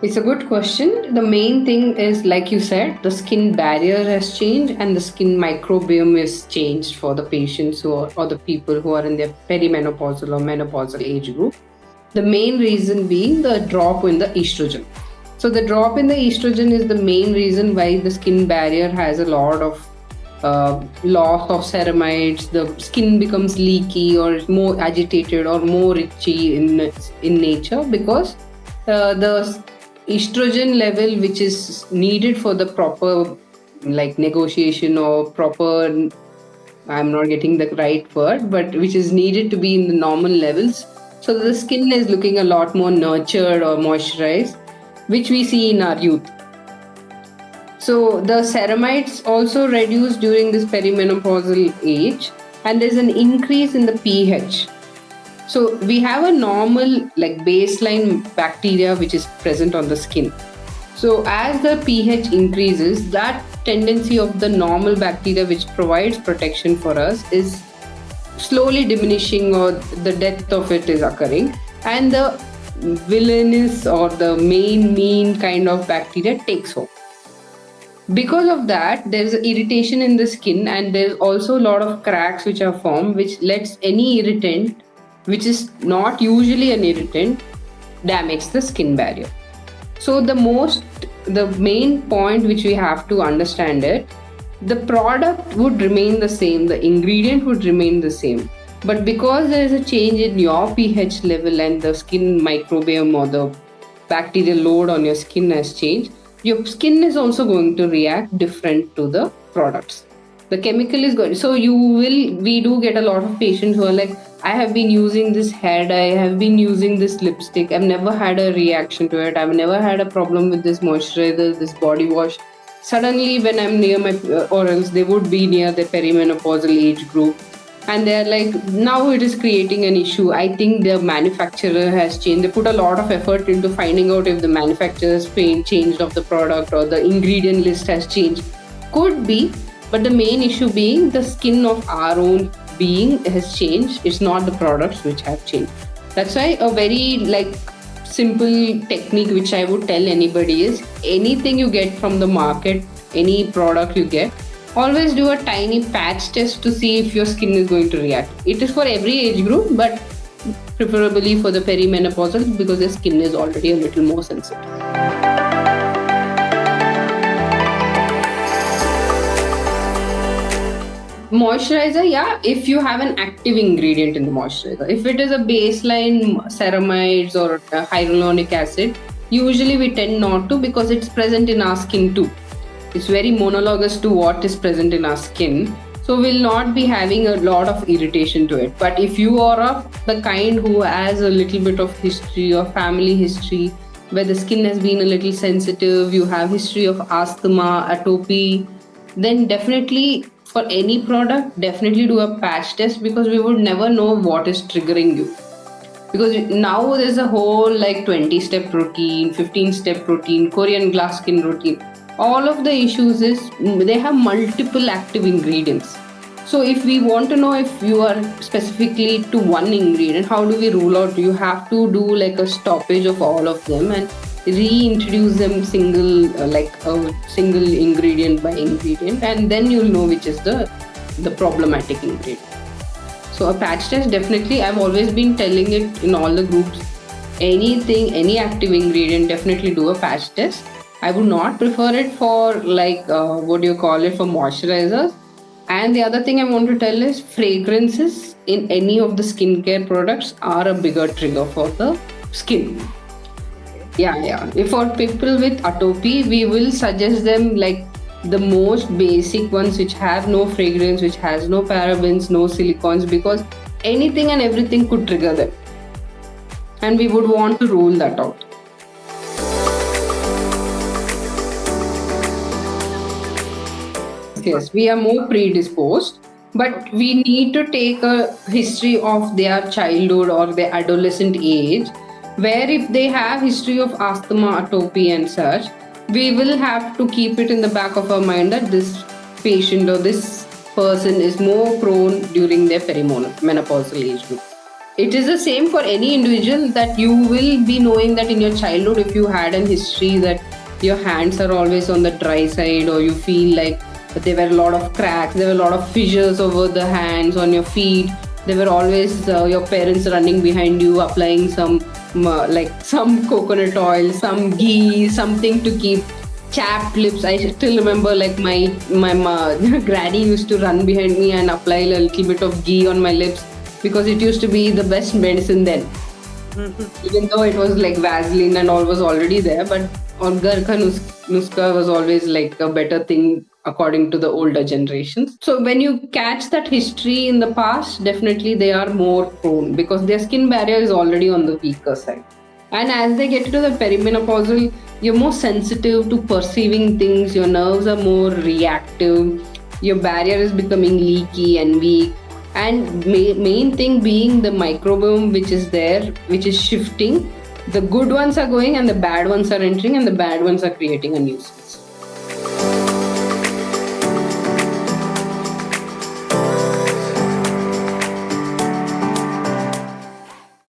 It's a good question. The main thing is, like you said, the skin barrier has changed and the skin microbiome is changed for the patients or the people who are in their perimenopausal or menopausal age group. The main reason being the drop in the estrogen. So, the drop in the estrogen is the main reason why the skin barrier has a lot of loss of ceramides. The skin becomes leaky or more agitated or more itchy in nature because the estrogen level which is needed for the proper like negotiation or proper, I'm not getting the right word, but which is needed to be in the normal levels. So the skin is looking a lot more nurtured or moisturized, which we see in our youth. So the ceramides also reduce during this perimenopausal age, and there's an increase in the pH. So we have a normal like baseline bacteria which is present on the skin. So as the pH increases, that tendency of the normal bacteria which provides protection for us is slowly diminishing, or the death of it is occurring, and the villainous or the mean kind of bacteria takes over. Because of that, there's irritation in the skin, and there's also a lot of cracks which are formed, which lets any irritant, which is not usually an irritant, damage the skin barrier. So the main point which we have to understand it, the product would remain the same, the ingredient would remain the same, but because there is a change in your pH level and the skin microbiome or the bacterial load on your skin has changed, your skin is also going to react different to the products. The chemical is going. So we do get a lot of patients who are like, I have been using this hair dye, I have been using this lipstick, I've never had a reaction to it, I've never had a problem with this moisturizer, this body wash. Suddenly, when I'm near my, or else they would be near the perimenopausal age group, and they're like, now it is creating an issue. I think the manufacturer has changed. They put a lot of effort into finding out if the manufacturer's changed of the product or the ingredient list has changed. Could be, but the main issue being the skin of our own being has changed. It's not the products which have changed. That's why a very like simple technique which I would tell anybody is, anything you get from the market, any product you get, always do a tiny patch test to see if your skin is going to react. It is for every age group, but preferably for the perimenopausal because the skin is already a little more sensitive. Moisturizer, yeah, if you have an active ingredient in the moisturizer. If it is a baseline ceramides or hyaluronic acid, usually we tend not to because it's present in our skin too. It's very monologous to what is present in our skin. So we'll not be having a lot of irritation to it. But if you are of the kind who has a little bit of history or family history, where the skin has been a little sensitive, you have history of asthma, atopy, then definitely for any product, definitely do a patch test because we would never know what is triggering you. Because now there's a whole like 20-step routine, 15-step routine, Korean glass skin routine. All of the issues is they have multiple active ingredients. So if we want to know if you are specifically to one ingredient, how do we rule out? You have to do like a stoppage of all of them and reintroduce them single ingredient by ingredient, and then you'll know which is the problematic ingredient. So a patch test, definitely, I've always been telling it in all the groups, any active ingredient, definitely do a patch test. I would not prefer it for for moisturizers. And the other thing I want to tell is fragrances in any of the skincare products are a bigger trigger for the skin. Yeah. If for people with atopy, we will suggest them like the most basic ones which have no fragrance, which has no parabens, no silicones, because anything and everything could trigger them. And we would want to rule that out. Yes, we are more predisposed, but we need to take a history of their childhood or their adolescent age, where if they have history of asthma, atopy and such, we will have to keep it in the back of our mind that this patient or this person is more prone during their perimenopausal age group. It is the same for any individual, that you will be knowing that in your childhood, if you had an history that your hands are always on the dry side, or you feel like there were a lot of cracks, there were a lot of fissures over the hands, on your feet. There were always your parents running behind you, applying some like some coconut oil, some ghee, something to keep chapped lips. I still remember, like my granny used to run behind me and apply a little bit of ghee on my lips, because it used to be the best medicine then. Even though it was like Vaseline and all was already there, but on Nuska was always like a better thing according to the older generations. So when you catch that history in the past, definitely they are more prone, because their skin barrier is already on the weaker side. And as they get into the perimenopausal, you're more sensitive to perceiving things, your nerves are more reactive, your barrier is becoming leaky and weak. And main thing being the microbiome, which is there, which is shifting. The good ones are going and the bad ones are entering, and the bad ones are creating a nuisance.